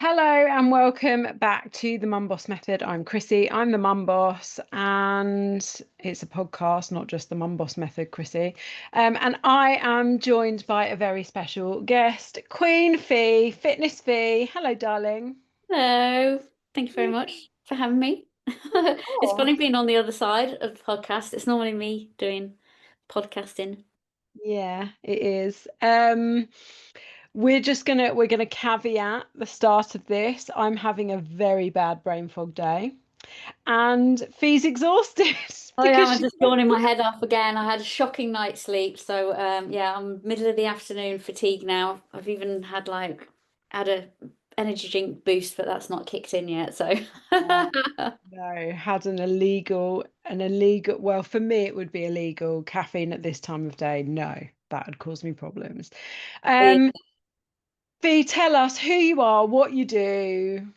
Hello and welcome back to the Mum Boss Method. I'm Chrissy. I'm the Mum Boss, and it's a podcast, not just the Mum Boss Method, Chrissy. And I am joined by a very special guest, Queen Fee, Fitness Fee. Hello, darling. Hello. Thank you very much for having me. Of It's funny course. being on the other side of the podcast. It's normally me doing podcasting. Yeah, it is. We're gonna caveat the start of this. I'm having a very bad brain fog day, and Fee's exhausted I because am. I'm she. just yawning my head off again. I had a shocking night's sleep. So yeah, I'm middle of the afternoon fatigue now. I've even had a energy drink boost, but that's not kicked in yet. So No, had well, for me it would be illegal caffeine at this time of day. No, that would cause me problems. yeah. Um, Fee, tell us who you are, what you do,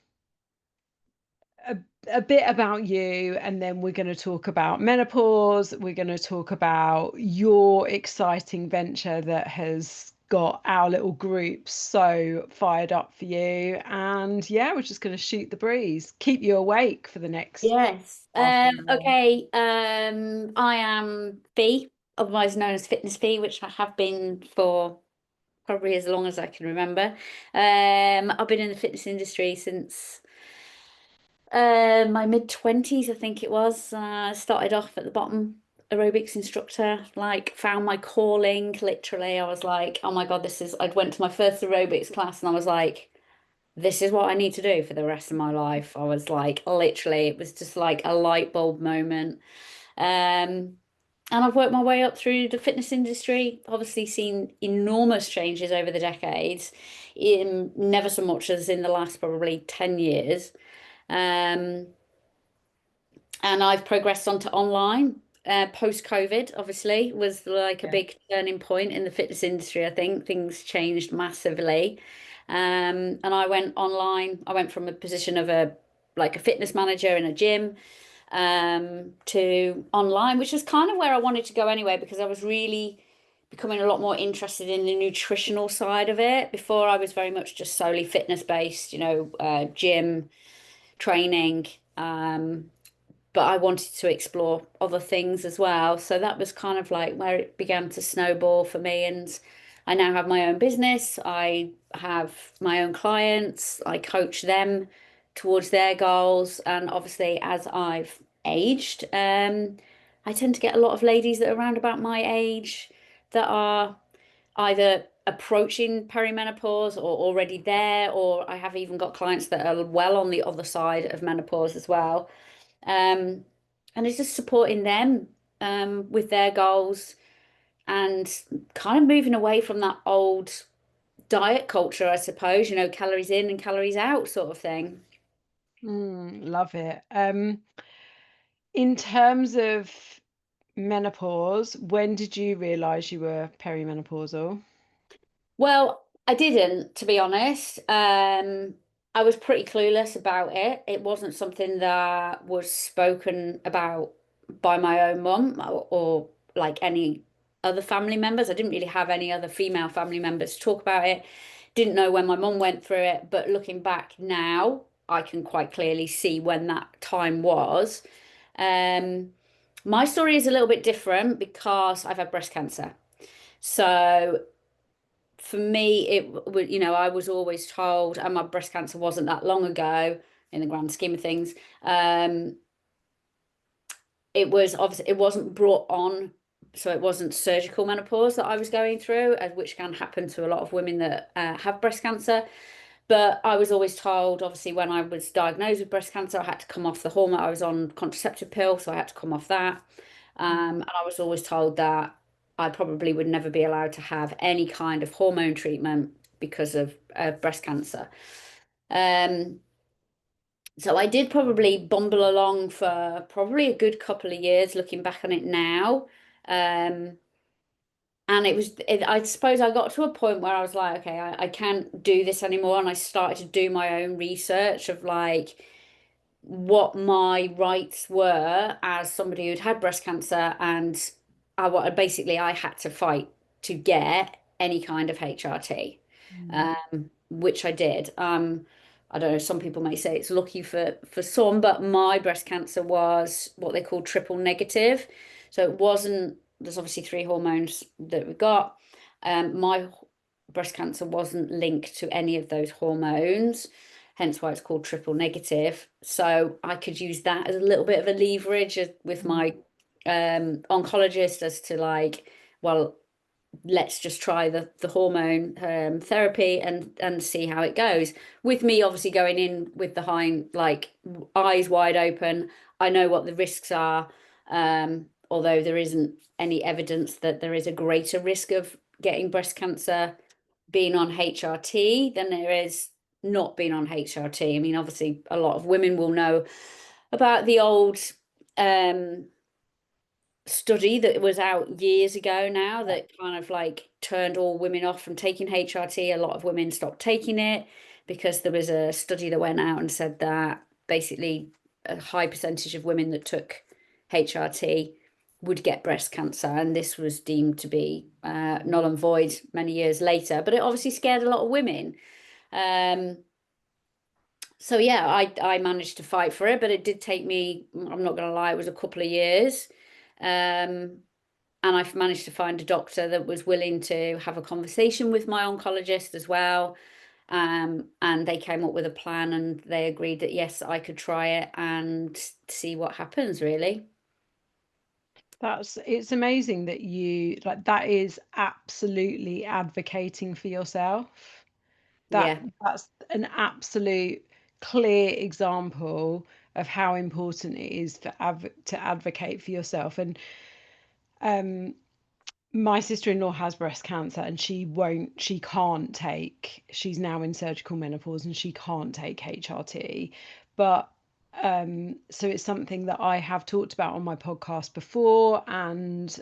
a, a bit about you, and then we're going to talk about menopause. We're going to talk about your exciting venture that has got our little group so fired up for you. And yeah, we're just going to shoot the breeze, keep you awake for the next Yes. half an hour. Okay. I am Fee, otherwise known as Fitness Fee, which I have been for probably as long as I can remember. I've been in the fitness industry since my mid-20s, I think it was. Started off at the bottom, aerobics instructor, like found my calling, literally. I was like, oh my God, I'd went to my first aerobics class and I was like, this is what I need to do for the rest of my life. I was like, literally, it was just like a light bulb moment. Um, and I've worked my way up through the fitness industry, obviously seen enormous changes over the decades, never so much as in the last probably 10 years. Um, and I've progressed onto online. Post-COVID, obviously, was like a Yeah. big turning point in the fitness industry. I think things changed massively. And I went online. I went from a position of a fitness manager in a gym to online, which was kind of where I wanted to go anyway, because I was really becoming a lot more interested in the nutritional side of it. Before I was very much just solely fitness based, gym training. But I wanted to explore other things as well. So that was kind of like where it began to snowball for me. And I now have my own business. I have my own clients. I coach them towards their goals. And obviously, as I've aged, I tend to get a lot of ladies that are around about my age that are either approaching perimenopause or already there, or I have even got clients that are well on the other side of menopause as well. Um, and it's just supporting them with their goals and kind of moving away from that old diet culture, I suppose, calories in and calories out sort of thing. Love it. In terms of menopause, when did you realize you were perimenopausal? Well, I didn't, to be honest. I was pretty clueless about it. It wasn't something that was spoken about by my own mum or like any other family members. I didn't really have any other female family members to talk about it. Didn't know when my mum went through it, but looking back now, I can quite clearly see when that time was. Um, my story is a little bit different because I've had breast cancer. So for me, I was always told, and my breast cancer wasn't that long ago in the grand scheme of things. Um, it was obviously it wasn't brought on, so it wasn't surgical menopause that I was going through, which can happen to a lot of women that have breast cancer. But I was always told, obviously, when I was diagnosed with breast cancer, I had to come off the hormone. I was on contraceptive pill, so I had to come off that. And I was always told that I probably would never be allowed to have any kind of hormone treatment because of breast cancer. Um, so I did probably bumble along for probably a good couple of years, looking back on it now. Um, and I suppose I got to a point where I was like, okay, I can't do this anymore. And I started to do my own research of like what my rights were as somebody who'd had breast cancer. And basically I had to fight to get any kind of HRT, Mm. which I did. I don't know, some people may say it's lucky for some, but my breast cancer was what they call triple negative. So it wasn't, there's obviously three hormones that we got. My breast cancer wasn't linked to any of those hormones, hence why it's called triple negative. So I could use that as a little bit of a leverage with Mm. my oncologist as to like, well, let's just try the hormone therapy and see how it goes. With me obviously going in with the hind like eyes wide open, I know what the risks are. Although there isn't any evidence that there is a greater risk of getting breast cancer being on HRT than there is not being on HRT. I mean, obviously a lot of women will know about the old um study that was out years ago now that kind of like turned all women off from taking HRT. A lot of women stopped taking it because there was a study that went out and said that basically a high percentage of women that took HRT would get breast cancer, and this was deemed to be null and void many years later. But it obviously scared a lot of women. Um, so yeah, I managed to fight for it, but it did take me, I'm not going to lie, it was a couple of years. Um, and I've managed to find a doctor that was willing to have a conversation with my oncologist as well. And they came up with a plan and they agreed that yes, I could try it and see what happens, really. It's amazing that you like that is absolutely advocating for yourself. That Yeah, that's an absolute clear example of how important it is to advocate for yourself. And um my sister-in-law has breast cancer and she can't take, she's now in surgical menopause and she can't take HRT. But so it's something that I have talked about on my podcast before, and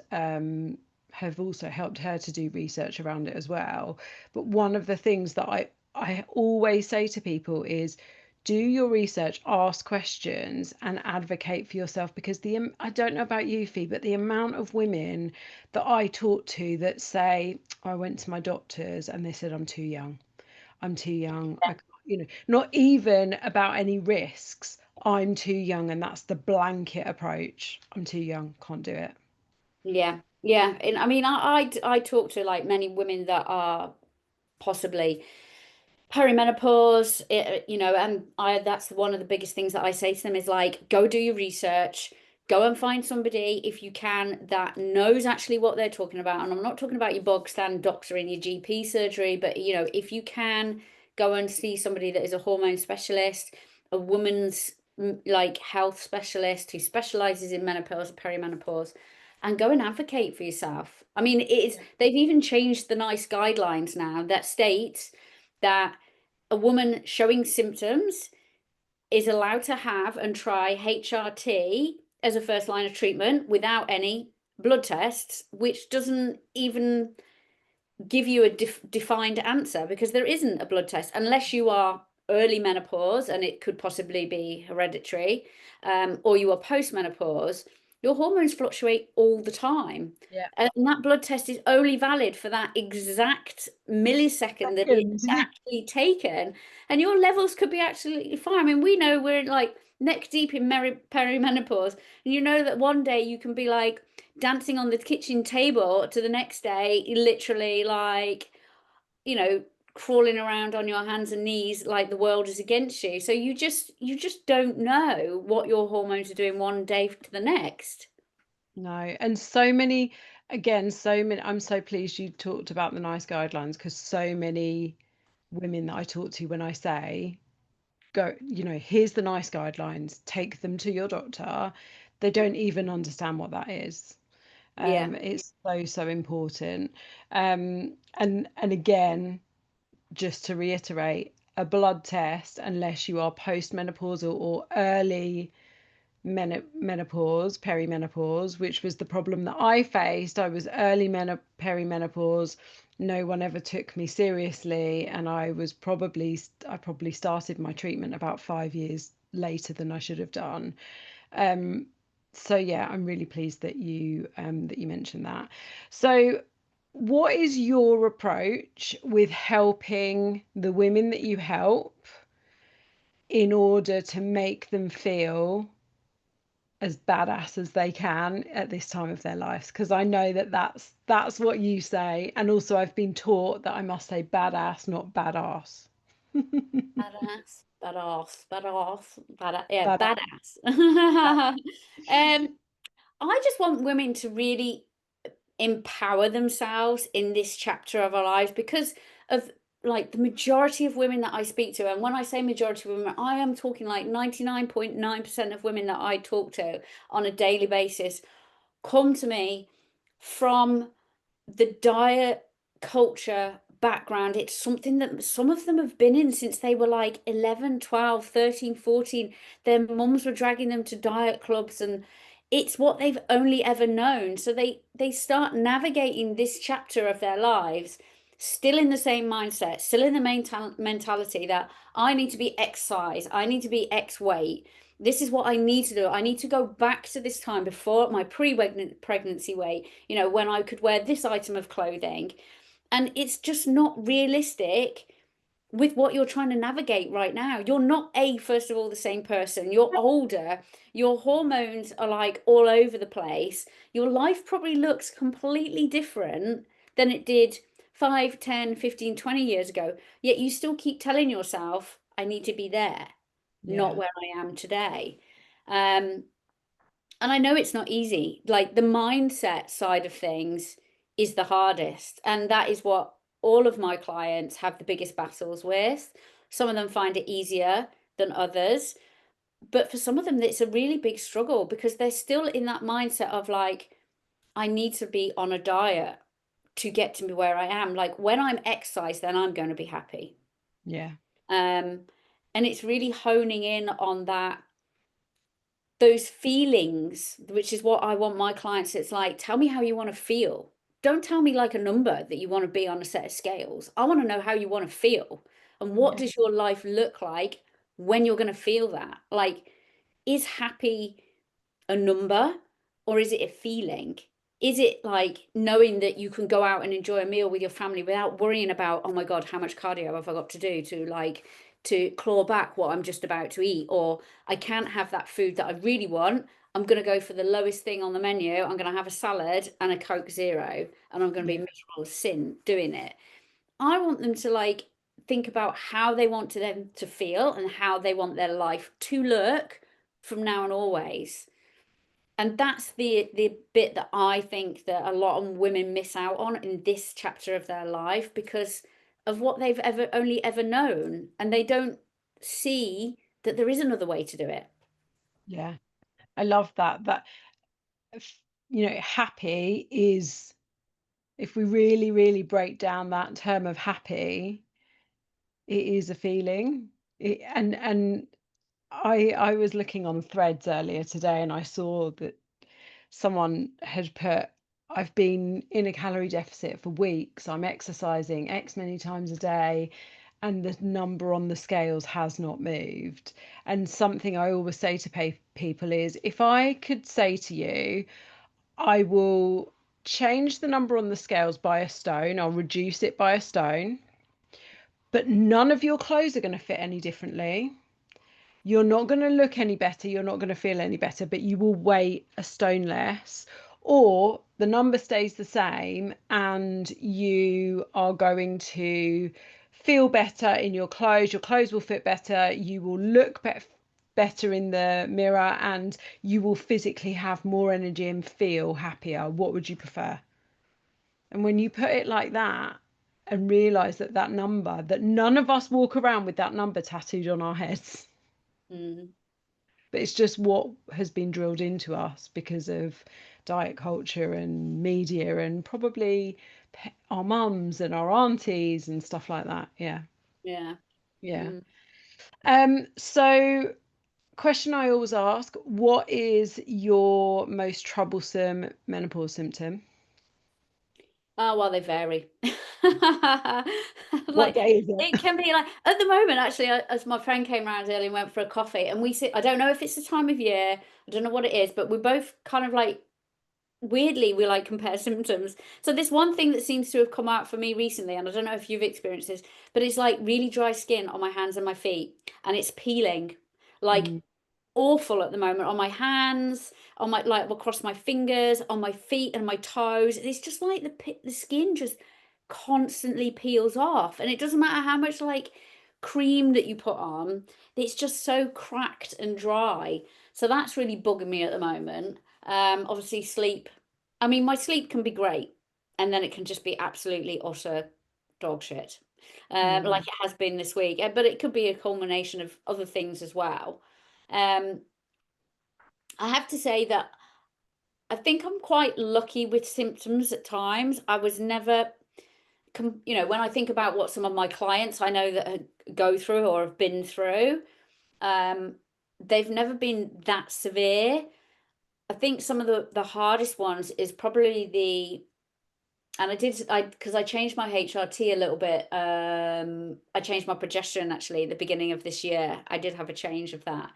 have also helped her to do research around it as well. But one of the things that I always say to people is do your research, ask questions, and advocate for yourself, because I don't know about you, Fee, but the amount of women that I talk to that say, I went to my doctors and they said, I'm too young. I'm too young. I can't, not even about any risks. I'm too young. And that's the blanket approach. I'm too young. Can't do it. yeah, yeah. And I mean, I talk to like many women that are possibly perimenopause, and I that's one of the biggest things that I say to them is like, go do your research, go and find somebody if you can that knows actually what they're talking about. And I'm not talking about your bog stand doctor in your GP surgery, but if you can go and see somebody that is a hormone specialist, a woman's like health specialist who specializes in menopause, perimenopause, and go and advocate for yourself. I mean, they've even changed the nice guidelines now that state that a woman showing symptoms is allowed to have and try HRT as a first line of treatment without any blood tests, which doesn't even give you a defined answer because there isn't a blood test unless you are early menopause and it could possibly be hereditary, or you are post menopause. Your hormones fluctuate all the time. Yeah. And that blood test is only valid for that exact millisecond that Second. it's actually taken. And your levels could be absolutely fine. I mean, we know we're like neck deep in perimenopause. And you know that one day you can be like, dancing on the kitchen table to the next day, literally like, you know, crawling around on your hands and knees like the world is against you. So you just don't know what your hormones are doing one day to the next. No. And so many, again, so many, I'm so pleased you talked about the nice guidelines, because so many women that I talk to, when I say, go, here's the nice guidelines, take them to your doctor, they don't even understand what that is. Yeah. It's so, so important. And again, just to reiterate, a blood test, unless you are postmenopausal or early menopause, perimenopause, which was the problem that I faced. I was early perimenopause. No one ever took me seriously, and I probably started my treatment about 5 years later than I should have done. Um, so yeah, I'm really pleased that you mentioned that. So, what is your approach with helping the women that you help in order to make them feel as badass as they can at this time of their lives, because I know that that's what you say, and also I've been taught that I must say badass, not badass. Badass, badass, badass, badass, yeah, Badass. badass. I just want women to really empower themselves in this chapter of our lives because of like the majority of women that I speak to. And when I say majority of women, I am talking like 99.9% of women that I talk to on a daily basis come to me from the diet culture background. It's something that some of them have been in since they were like 11, 12, 13, 14. Their mums were dragging them to diet clubs, and it's what they've only ever known. So they start navigating this chapter of their lives still in the same mindset, still in the main mentality that I need to be X size, I need to be X weight. This is what I need to do. I need to go back to this time before my pre-pregnancy weight, when I could wear this item of clothing. And it's just not realistic with what you're trying to navigate right now. You're not first of all, the same person. You're older. Your hormones are like all over the place. Your life probably looks completely different than it did 5, 10, 15, 20 years ago. Yet you still keep telling yourself, I need to be there, not Yeah. where I am today. Um, and I know it's not easy. Like the mindset side of things is the hardest. And that is what all of my clients have the biggest battles with. Some of them find it easier than others. But for some of them, it's a really big struggle because they're still in that mindset of like, I need to be on a diet to get to where I am. Like when I'm exercise, then I'm going to be happy. Yeah. Um, and it's really honing in on those feelings, which is what I want my clients. It's like, tell me how you want to feel. Don't tell me like a number that you want to be on a set of scales. I want to know how you want to feel. And what Yeah. does your life look like when you're going to feel that? Like, is happy a number or is it a feeling? Is it like knowing that you can go out and enjoy a meal with your family without worrying about, oh my God, how much cardio have I got to do to claw back what I'm just about to eat? Or I can't have that food that I really want. I'm going to go for the lowest thing on the menu. I'm going to have a salad and a Coke Zero, and I'm going to be Yeah. miserable as sin doing it. I want them to like think about how they want them to feel and how they want their life to look from now and always. And that's the bit that I think that a lot of women miss out on in this chapter of their life because of what they've only ever known, and they don't see that there is another way to do it. Yeah. I love that. Happy is, if we really, really break down that term of happy, it is a feeling. And I was looking on Threads earlier today and I saw that someone had put, I've been in a calorie deficit for weeks. I'm exercising X many times a day, and the number on the scales has not moved. And something I always say to people is, if I could say to you, I will change the number on the scales by a stone, I'll reduce it by a stone, but none of your clothes are going to fit any differently. You're not going to look any better, you're not going to feel any better, but you will weigh a stone less, or the number stays the same and you are going to feel better in your clothes will fit better, you will look better in the mirror, and you will physically have more energy and feel happier. What would you prefer? And when you put it like that and realize that number, that none of us walk around with that number tattooed on our heads, Mm, but it's just what has been drilled into us because of diet culture and media and probably our mums and our aunties and stuff like that. Yeah. yeah. Yeah. Mm. So question I always ask, what is your most troublesome menopause symptom? Oh, well, they vary. What Like day is it it? can be like at the moment, actually, as my friend came around early and went for a coffee, and we sit. I don't know if it's the time of year. I don't know what it is, but we're both kind of like weirdly we like compare symptoms. So this one thing that seems to have come out for me recently, and I don't know if you've experienced this, but it's like really dry skin on my hands and my feet, and it's peeling. Like Mm, awful at the moment on my hands, on my like across my fingers, on my feet and my toes. It's just like the skin just constantly peels off, and it doesn't matter how much like cream that you put on, it's just so cracked and dry. So that's really bugging me at the moment. Obviously sleep. I mean, my sleep can be great, and then it can just be absolutely utter dog shit. yeah. Like it has been this week, but it could be a culmination of other things as well. Um, I have to say that I think I'm quite lucky with symptoms at times. I was never, when I think about what some of my clients I know that go through or have been through, um, they've never been that severe. I think some of the hardest ones is probably and because I changed my HRT a little bit. I changed my progesterone actually at the beginning of this year. I did have a change of that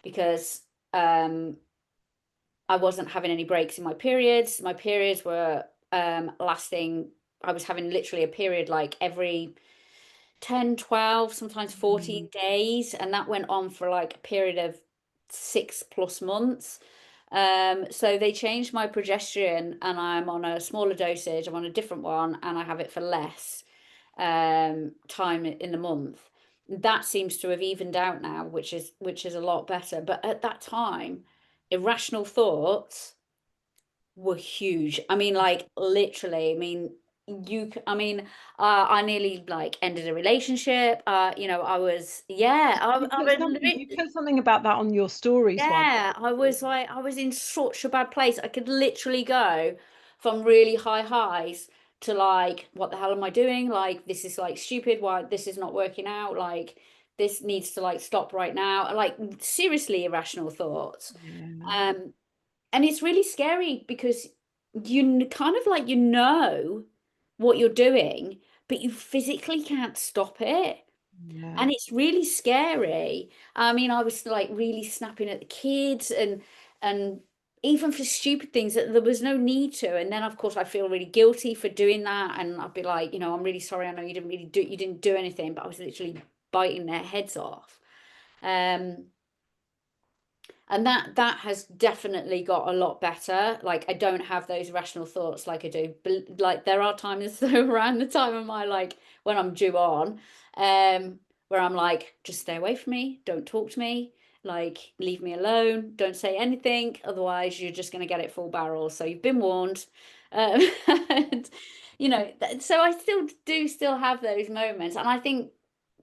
because um I wasn't having any breaks in my periods. My periods were lasting. I was having literally a period like every 10, 12, sometimes 14 Mm, days. And that went on for like a period of 6+ months. So they changed my progesterone and I'm on a smaller dosage. I'm on a different one and I have it for less time in the month. That seems to have evened out now, which is a lot better. But at that time, irrational thoughts were huge. I mean, like literally. I mean, I mean, I nearly like ended a relationship. I was, yeah, I was you put something about that on your stories one. yeah, I was in such a bad place. I could literally go from really high highs to like, what the hell am I doing? Like, this is like stupid. Why this is not working out? Like, this needs to like stop right now. Like, seriously irrational thoughts. Yeah, Um, and it's really scary because kind of like what you're doing, but you physically can't stop it. yeah. And it's really scary. I mean, I was like really snapping at the kids and even for stupid things that there was no need to. And then of course I feel really guilty for doing that. And I'd be like, I'm really sorry. I know you didn't do anything, but I was literally biting their heads off. Um, and that has definitely got a lot better. Like I don't have those rational thoughts like I do, but like there are times though around the time of my like when I'm due on, where I'm like, just stay away from me, don't talk to me, like leave me alone, don't say anything, otherwise you're just going to get it full barrel. So you've been warned. And so I still have those moments, and I think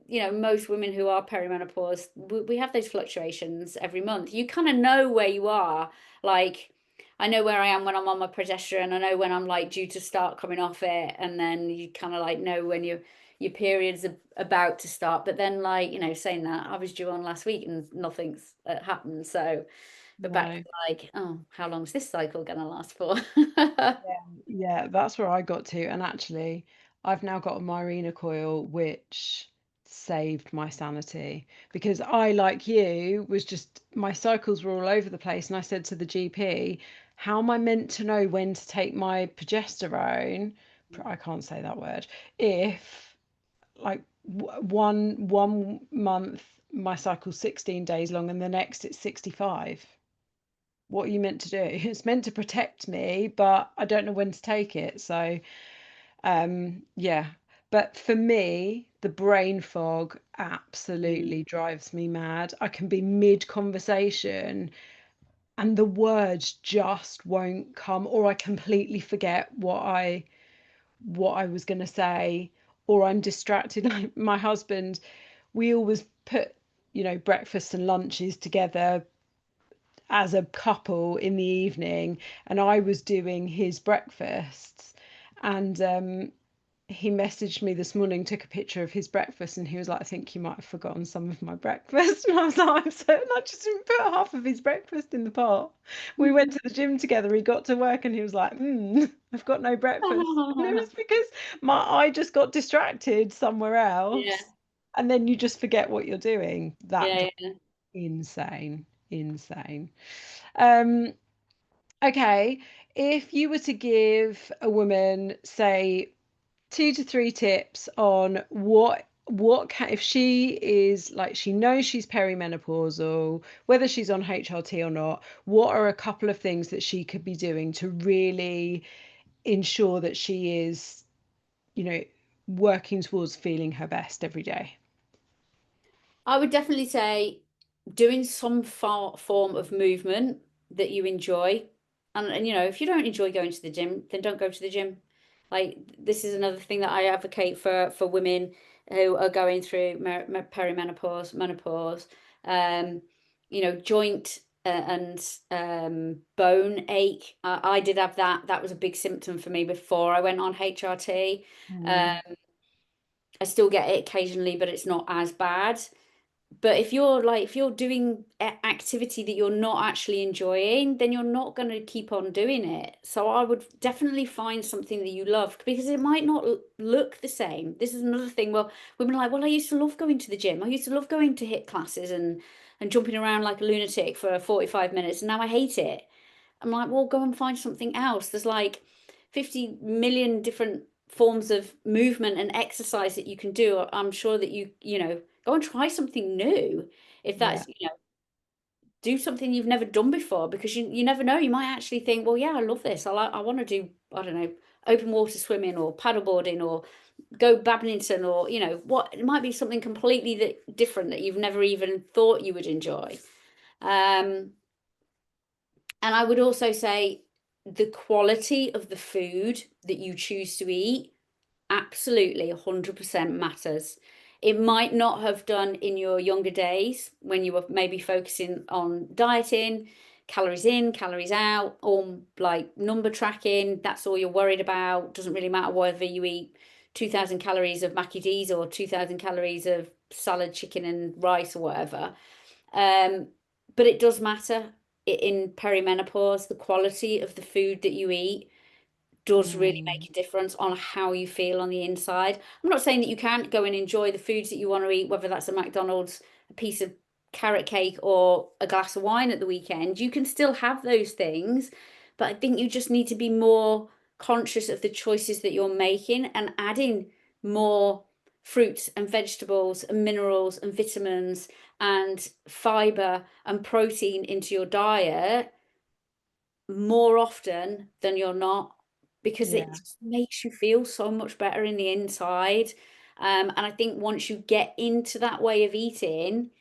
most women who are perimenopause, we have those fluctuations every month. You kind of know where you are. Like, I know where I am when I'm on my progesterone. I know when I'm like due to start coming off it, and then you kind of like know when your period's about to start. But then, like saying that, I was due on last week and nothing's happened. So, but back to No. like, oh, how long's this cycle gonna last for? Yeah, yeah, that's where I got to. And actually, I've now got a Mirena coil, which saved my sanity because I, like you, was just my cycles were all over the place. And I said to the GP, how am I meant to know when to take my progesterone? I can't say that word. If like one month my cycle's 16 days long and the next it's 65. What are you meant to do? It's meant to protect me, but I don't know when to take it. So, yeah. But for me, the brain fog Mm. absolutely drives me mad. I can be mid conversation and the words just won't come, or I completely forget what I was going to say, or I'm distracted. Like my husband, we always put, breakfast and lunches together as a couple in the evening, and I was doing his breakfasts, and he messaged me this morning, took a picture of his breakfast, and he was like, I think you might have forgotten some of my breakfast. And I was like, I'm certain I just didn't put half of his breakfast in the pot. We went to the gym together, he got to work and he was like, I've got no breakfast. And it was because I just got distracted somewhere Yeah, else. And then you just forget what you're doing. That yeah, drives insane, insane. Um, okay. if you were to give a woman, say, 2 to 3 tips on what can, if she is like, she knows she's perimenopausal, whether she's on HRT or not, what are a couple of things that she could be doing to really ensure that she is, you know, working towards feeling her best every day? I would definitely say doing some form of movement that you enjoy. And you know, if you don't enjoy going to the gym, then don't go to the gym. Like this is another thing that I advocate for women who are going through perimenopause, menopause, um, you know, joint and bone ache. I did have that. That was a big symptom for me before I went on HRT. Mm. Um, I still get it occasionally, but it's not as bad. But if you're like, if you're doing activity that you're not actually enjoying, then you're not going to keep on doing it. So I would definitely find something that you love because it might not look the same. This is another thing. Well, women are like, well, I used to love going to the gym. I used to love going to HIIT classes and jumping around like a lunatic for 45 minutes, and now I hate it. I'm like, well, go and find something else. There's like 50 million different forms of movement and exercise that you can do. I'm sure that you know, go and try something new. If Yeah. that's, you know, do something you've never done before because you never know. You might actually think, well, yeah, I love this. I want to do, I don't know, open water swimming or paddleboarding or go badminton or, you know, what it might be something completely different that you've never even thought you would enjoy. Um, and I would also say the quality of the food that you choose to eat absolutely 100% matters. It might not have done in your younger days when you were maybe focusing on dieting, calories in, calories out, or like number tracking. That's all you're worried about. Doesn't really matter whether you eat 2,000 calories of Mackie D's or 2,000 calories of salad, chicken, and rice or whatever. Um, but it does matter in perimenopause, the quality of the food that you eat does really Mm. make a difference on how you feel on the inside. I'm not saying that you can't go and enjoy the foods that you want to eat, whether that's a McDonald's, a piece of carrot cake, or a glass of wine at the weekend. You can still have those things, but I think you just need to be more conscious of the choices that you're making and adding more fruits and vegetables and minerals and vitamins and fiber and protein into your diet more often than you're not because it Yeah. just makes you feel so much better in the inside. And I think once you get into that way of eating,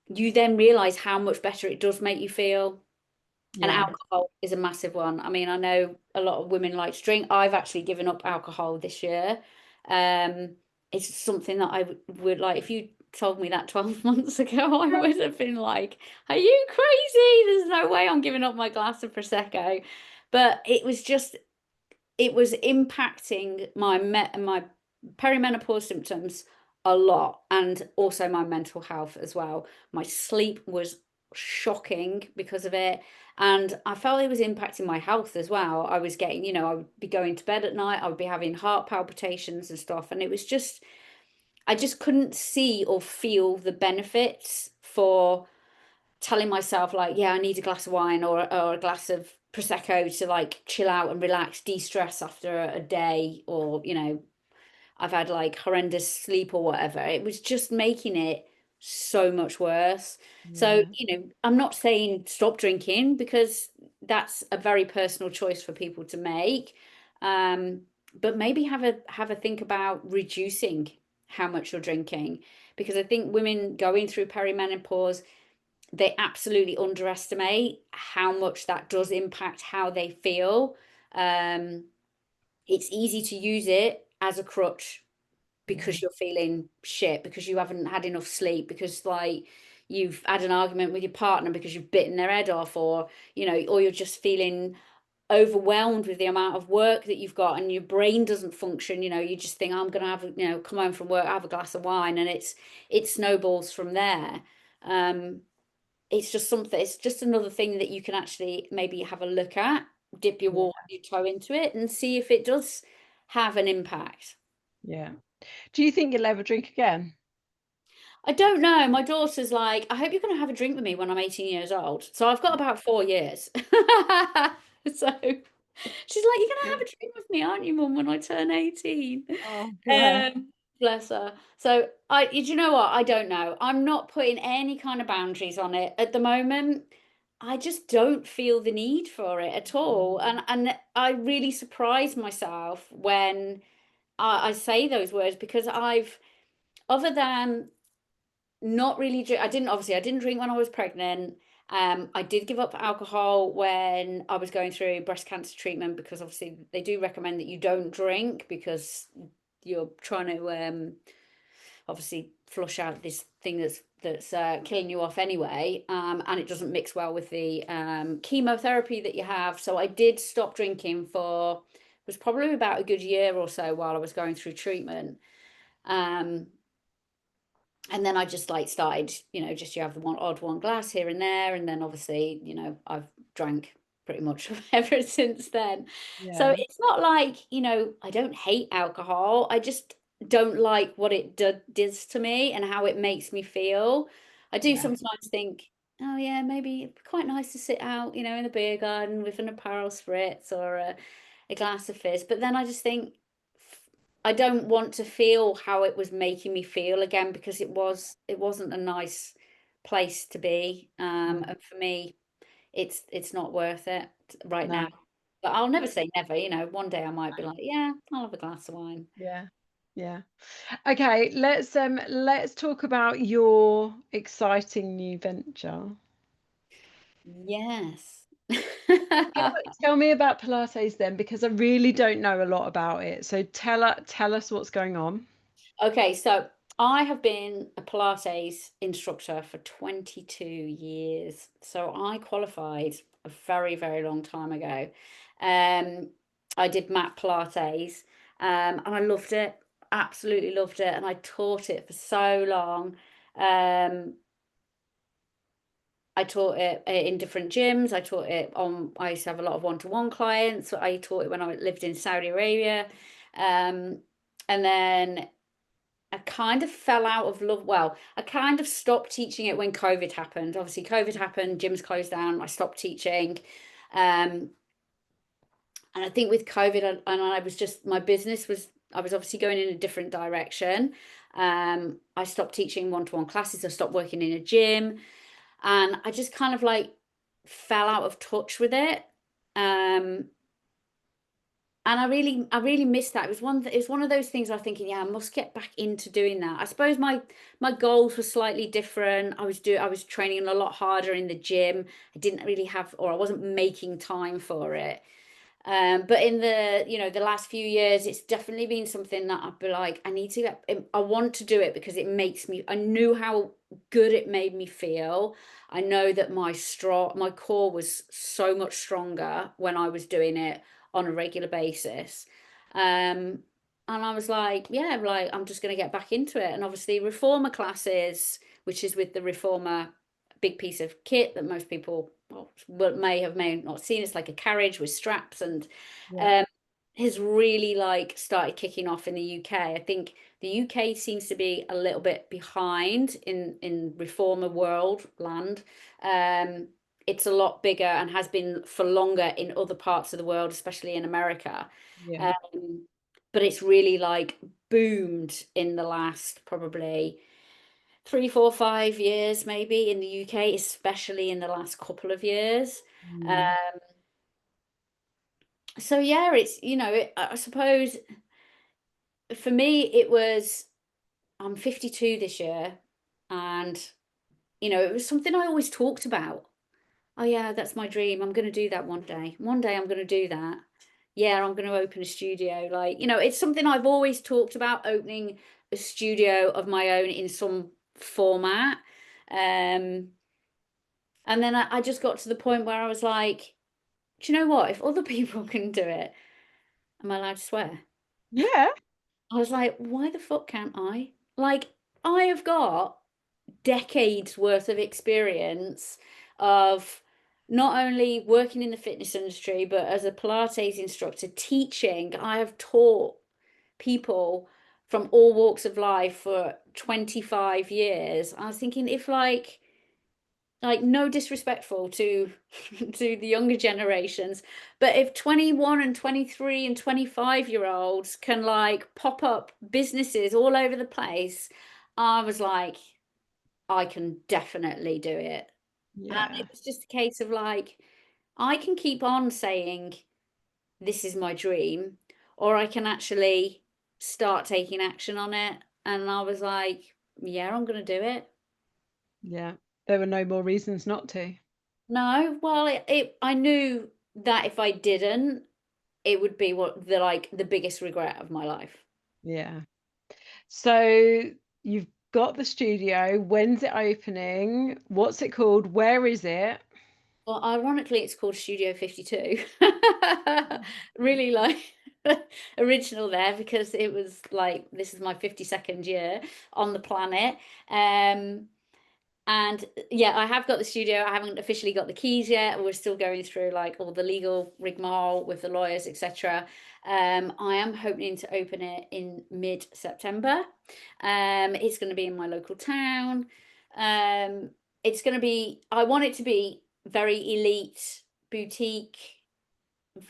you then realize how much better it does make you feel. And Yeah. alcohol is a massive one. I mean, I know a lot of women like to drink. I've actually given up alcohol this year. Um, it's something that I would like. If you told me that 12 months ago, I would have been like, "Are you crazy? There's no way I'm giving up my glass of Prosecco." But it was impacting my perimenopause symptoms a lot and also my mental health as well. My sleep was shocking because of it. And I felt it was impacting my health as well. I was getting, you know, I would be going to bed at night, I would be having heart palpitations and stuff. And it was just, I just couldn't see or feel the benefits for telling myself like, yeah, I need a glass of wine or a glass of prosecco to like chill out and relax, de-stress after a day, or you know, I've had like horrendous sleep or whatever. It was just making it so much worse. So, Yeah. you know, I'm not saying stop drinking because that's a very personal choice for people to make. Um, but maybe have a think about reducing how much you're drinking because I think women going through perimenopause they absolutely underestimate how much that does impact how they feel. Um, it's easy to use it as a crutch Yeah. because you're feeling shit, because you haven't had enough sleep, because like you've had an argument with your partner because you've bitten their head off, or you know, or you're just feeling overwhelmed with the amount of work that you've got and your brain doesn't function. You know, you just think, I'm gonna have, you know, come home from work, have a glass of wine, and it snowballs from there. Um, it's just something, it's just another thing that you can actually maybe have a look at, dip Yeah. your toe into it and see if it does have an impact. Yeah. Do you think you'll ever drink again? I don't know. My daughter's like, I hope you're going to have a drink with me when I'm 18 years old. So I've got about 4 years. So, She's like, "You're gonna have a drink with me, aren't you, Mum, when I turn 18?" Oh, bless. Bless her. So do you know what? I don't know. I'm not putting any kind of boundaries on it at the moment. I just don't feel the need for it at all. And I really surprise myself when I say those words because other than not really drink. I didn't drink when I was pregnant. I did give up alcohol when I was going through breast cancer treatment because obviously they do recommend that you don't drink because you're trying to obviously flush out this thing that's killing you off anyway, and it doesn't mix well with the chemotherapy that you have. So I did stop drinking for it was probably about a good year or so while I was going through treatment. Um, and then I just like started, just you have the one odd one glass here and there, and then obviously, I've drank pretty much ever since then. So Yeah, it's not like, I don't hate alcohol. I just don't like what it does to me and how it makes me feel. I do yeah, sometimes think, oh yeah, maybe it'd be quite nice to sit out, in the beer garden with an apparel spritz or a glass of fizz. But then I just think I don't want to feel how it was making me feel again because it wasn't a nice place to be. yeah. And for me, it's not worth it right No, now. But I'll never say never, one day I might be like, yeah, I'll have a glass of wine. yeah, yeah. Okay, let's talk about your exciting new venture. Yes. Tell me about Pilates then, because I really don't know a lot about it. So tell us what's going on. Okay, so I have been a Pilates instructor for 22 years. So I qualified a very, very long time ago. Um, I did mat Pilates, and I loved it, absolutely loved it. And I taught it for so long. Um, I taught it in different gyms. I used to have a lot of one-to-one clients. So I taught it when I lived in Saudi Arabia. Um, and then I kind of fell out of love. Well, I kind of stopped teaching it when COVID happened. Obviously, COVID happened, gyms closed down. I stopped teaching. Um, and I think with COVID, and I was just, I was obviously going in a different direction. I stopped teaching one-to-one classes. I stopped working in a gym. And I just kind of like fell out of touch with it. Um, and I really missed that. It's one of those things I was thinking, yeah, I must get back into doing that. I suppose my goals were slightly different. I was training a lot harder in the gym. I didn't really have, or I wasn't making time for it. But in the last few years, it's definitely been something that I'd be like, I want to do it because I knew how good it made me feel. I know that my core was so much stronger when I was doing it on a regular basis. Um, and I was like, yeah, like I'm just going to get back into it. And obviously, reformer classes, which is with the reformer big piece of kit that most people may not seen. It's like a carriage with straps and Yeah, um, has really like started kicking off in the UK. I think the UK seems to be a little bit behind in reformer world land. Um, it's a lot bigger and has been for longer in other parts of the world, especially in America. yeah, Um, but it's really like boomed in the last probably 3, 4, 5 years, maybe in the UK, especially in the last couple of years. mm, Um, so yeah, I suppose for me, I'm 52 this year, and it was something I always talked about. Oh yeah, that's my dream. I'm going to do that one day. One day I'm going to do that. Yeah, I'm going to open a studio. Like, it's something I've always talked about opening a studio of my own in some format. Um, And then I just got to the point where I was like, do you know what? If other people can do it, am I allowed to swear? yeah, I was like, why the fuck can't I? Like, I have got decades worth of experience of not only working in the fitness industry, but as a Pilates instructor, teaching. I have taught people from all walks of life for 25 years. I was thinking, if like like no disrespectful to to the younger generations, but if 21 and 23 and 25-year-olds can like pop up businesses all over the place, I was like, I can definitely do it. And it Yeah. was just a case of like, I can keep on saying, this is my dream, or I can actually start taking action on it. And I was like, yeah, I'm going to do it. Yeah. There were no more reasons not to. No, well, I knew that if I didn't, it would be what the like the biggest regret of my life. Yeah. So you've got the studio. When's it opening? What's it called? Where is it? Well, ironically, it's called Studio 52. Really like original there because it was like this is my 52nd year on the planet. Um, And yeah, I have got the studio. I haven't officially got the keys yet. We're still going through like all the legal rigmarole with the lawyers, etc. I am hoping to open it in mid-September. It's going to be in my local town. Um, it's going to be, I want it to be very elite, boutique,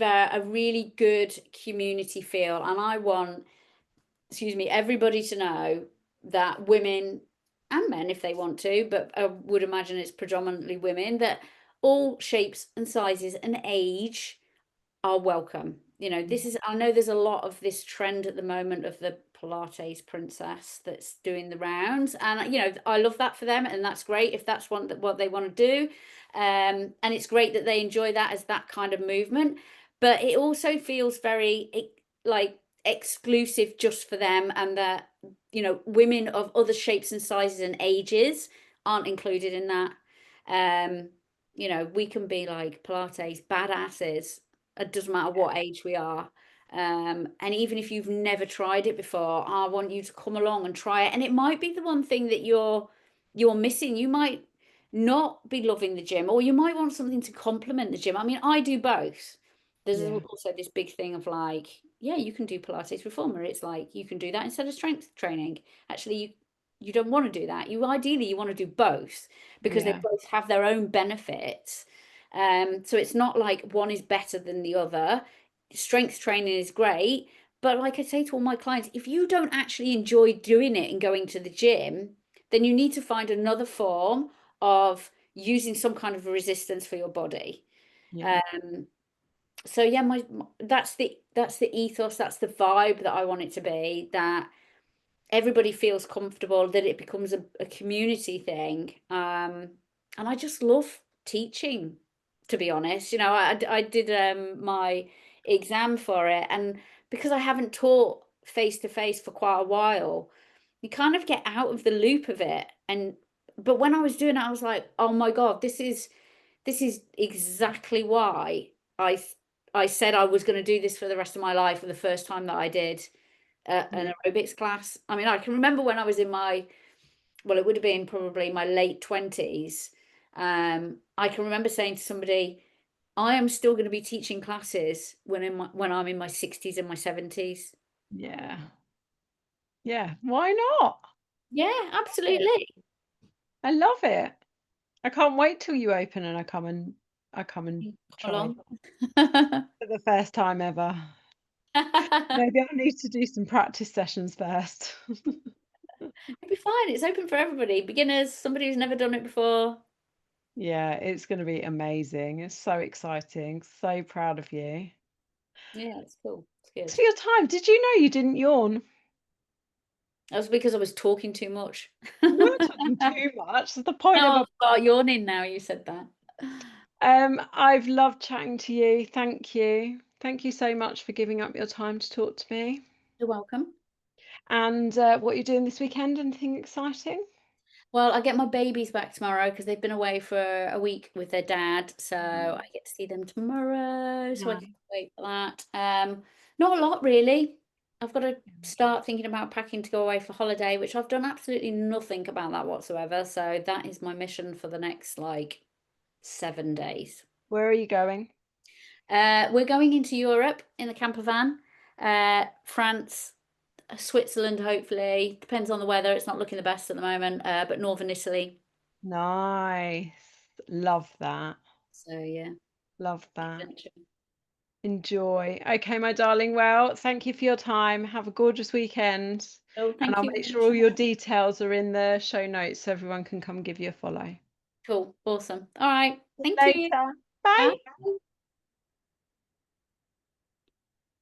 a really good community feel. And I want, excuse me, everybody to know that women and men, if they want to, but I would imagine it's predominantly women, that all shapes and sizes and age are welcome. You know, this is, I know there's a lot of this trend at the moment of the Pilates princess that's doing the rounds. And, you know, I love that for them. And that's great if that's what they want to do. And it's great that they enjoy that as that kind of movement. But it also feels very like exclusive just for them, and that, you know, women of other shapes and sizes and ages aren't included in that. Um, you know, we can be like Pilates badasses. It doesn't matter what age we are. And even if you've never tried it before, I want you to come along and try it. And it might be the one thing that you're missing. You might not be loving the gym, or you might want something to complement the gym. I mean, I do both. There's Yeah. also this big thing of like, yeah, you can do Pilates reformer. It's like you can do that instead of strength training. Actually, you don't want to do that. You ideally you want to do both because they Yeah. both have their own benefits. So it's not like one is better than the other. Strength training is great, but like I say to all my clients, if you don't actually enjoy doing it and going to the gym, then you need to find another form of using some kind of resistance for your body. Yeah. Um, so yeah, that's the ethos, that's the vibe that I want it to be, that everybody feels comfortable, that it becomes a community thing. And I just love teaching, to be honest. You know, I did my exam for it, and because I haven't taught face to face for quite a while, you kind of get out of the loop of it. And but when I was doing it, I was like, oh my God, this is exactly why I I said I was going to do this for the rest of my life for the first time that I did Yeah. an aerobics class. I mean, I can remember when I was in my, well, it would have been probably my late 20s. I can remember saying to somebody, I am still going to be teaching classes when I'm in my 60s and my 70s. Yeah. Yeah. Why not? Yeah, Yeah. absolutely. I love it. I can't wait till you open and I come and Come try along. for the first time ever. Maybe I need to do some practice sessions first. It'll be fine. It's open for everybody. Beginners, somebody who's never done it before. Yeah, it's going to be amazing. It's so exciting. So proud of you. Yeah, it's cool. It's Thanks good. for your time. Did you know you didn't yawn? That was because I was talking too much. You weren't talking too much. That's the point of Oh, a I've got yawning now you said that. I've loved chatting to you. Thank you. Thank you so much for giving up your time to talk to me. You're welcome. And what you're doing this weekend? Anything exciting? Well, I get my babies back tomorrow because they've been away for a week with their dad. So Mm, I get to see them tomorrow. So I no. can wait for that. Not a lot really. I've got to start thinking about packing to go away for holiday, which I've done absolutely nothing about that whatsoever. So that is my mission for the next like 7 days. Where are you going? We're going into Europe in the camper van. France, Switzerland, hopefully. Depends on the weather. It's not looking the best at the moment, but northern Italy. Nice. Love that. So yeah, Love that. adventure. Enjoy. Okay, my darling. Well, thank you for your time. Have a gorgeous weekend. Oh, And thank I'll you make very sure all much. your details are in the show notes so everyone can come give you a follow. Cool, awesome. All right, thank you. Later. Bye. Bye.